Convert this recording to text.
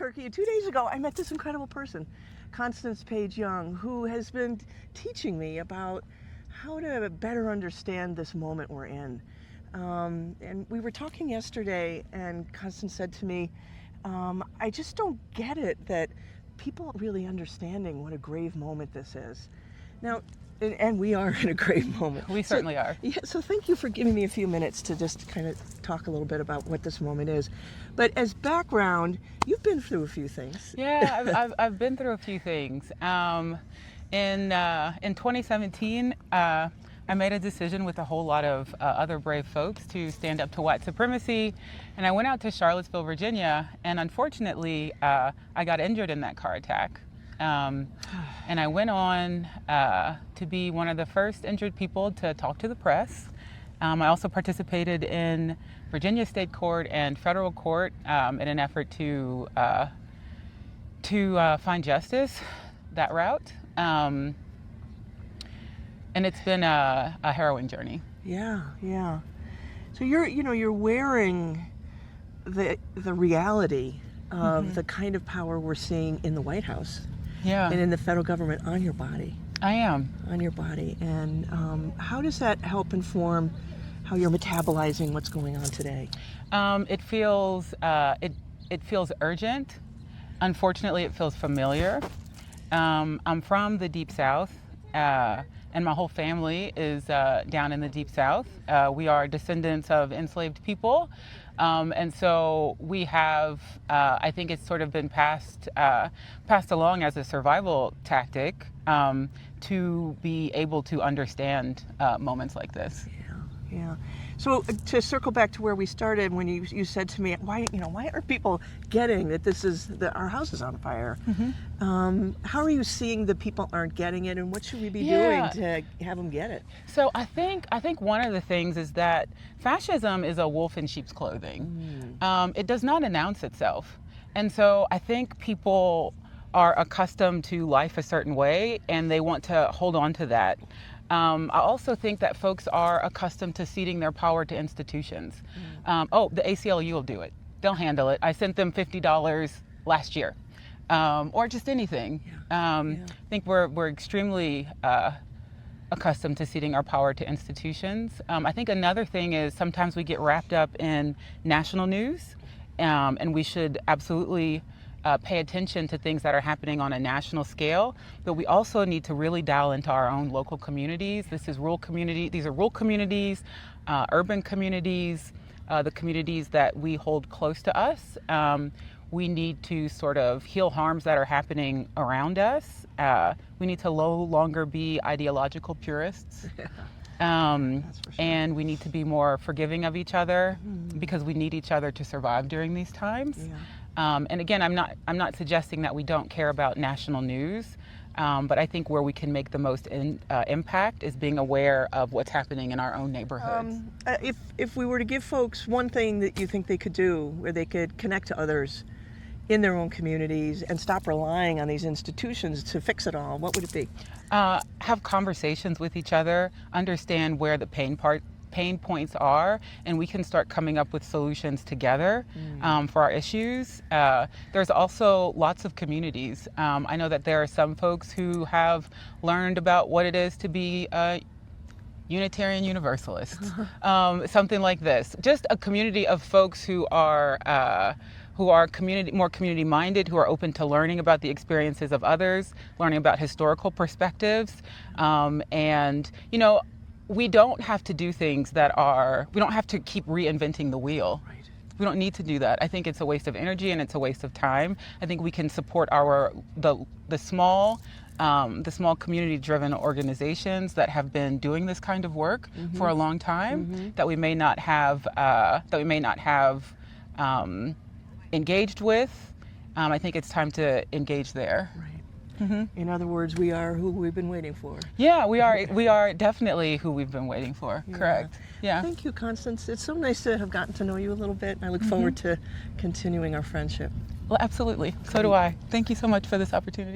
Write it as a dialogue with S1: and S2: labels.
S1: Albuquerque. 2 days ago, I met this incredible person, Constance Paige Young, who has been teaching me about how to better understand this moment we're in. And we were talking yesterday, and Constance said to me, I just don't get it that people aren't really understanding what a grave moment this is. Now, and we are in a grave moment.
S2: We certainly are.
S1: Yeah, so thank you for giving me a few minutes to just kind of talk a little bit about what this moment is. But as background, you've been through a few things.
S2: Yeah, I've been through a few things. In 2017, I made a decision with a whole lot of other brave folks to stand up to white supremacy, and I went out to Charlottesville, Virginia, and unfortunately, I got injured in that car attack. And I went on to be one of the first injured people to talk to the press. I also participated in Virginia State Court and federal court in an effort to find justice that route. And it's been a harrowing journey.
S1: Yeah. So you're wearing the reality of the kind of power we're seeing in the White House.
S2: Yeah.
S1: And in the federal government on your body.
S2: I am.
S1: On your body. And how does that help inform how you're metabolizing what's going on today?
S2: It feels urgent. Unfortunately, it feels familiar. I'm from the Deep South, and my whole family is down in the Deep South. We are descendants of enslaved people. And so we have, I think it's sort of been passed along as a survival tactic to be able to understand moments like this.
S1: Yeah. So to circle back to where we started, when you said to me, why aren't people getting that this is our house is on fire? How are you seeing the people aren't getting it, and what should we be doing to have them get it?
S2: So I think one of the things is that fascism is a wolf in sheep's clothing. It does not announce itself, and so I think people are accustomed to life a certain way, and they want to hold on to that. I also think that folks are accustomed to ceding their power to institutions. The ACLU will do it. They'll handle it. I sent them $50 last year, or just anything. I think we're extremely accustomed to ceding our power to institutions. I think another thing is sometimes we get wrapped up in national news, and we should absolutely pay attention to things that are happening on a national scale, but we also need to really dial into our own local communities. These are rural communities, urban communities, the communities that we hold close to us. We need to sort of heal harms that are happening around us. We need to no longer be ideological purists.
S1: That's for sure.
S2: And we need to be more forgiving of each other because we need each other to survive during these times. And again, I'm not suggesting that we don't care about national news, but I think where we can make the most impact is being aware of what's happening in our own neighborhoods.
S1: If we were to give folks one thing that you think they could do, where they could connect to others in their own communities and stop relying on these institutions to fix it all, what would it be?
S2: Have conversations with each other, understand where the pain points are, and we can start coming up with solutions together for our issues. There's also lots of communities. I know that there are some folks who have learned about what it is to be a Unitarian Universalist, something like this. Just a community of folks who are more community minded, who are open to learning about the experiences of others, learning about historical perspectives, and we don't have to do things we don't have to keep reinventing the wheel.
S1: Right.
S2: We don't need to do that. I think it's a waste of energy and it's a waste of time. I think we can support the small community-driven organizations that have been doing this kind of work for a long time that we may not have engaged with. I think it's time to engage there.
S1: Right. In other words, we are who we've been waiting for.
S2: Yeah, we are definitely who we've been waiting for. Yeah. Correct. Yeah.
S1: Thank you, Constance. It's so nice to have gotten to know you a little bit. I look forward to continuing our friendship.
S2: Well, absolutely. So do I. Thank you so much for this opportunity.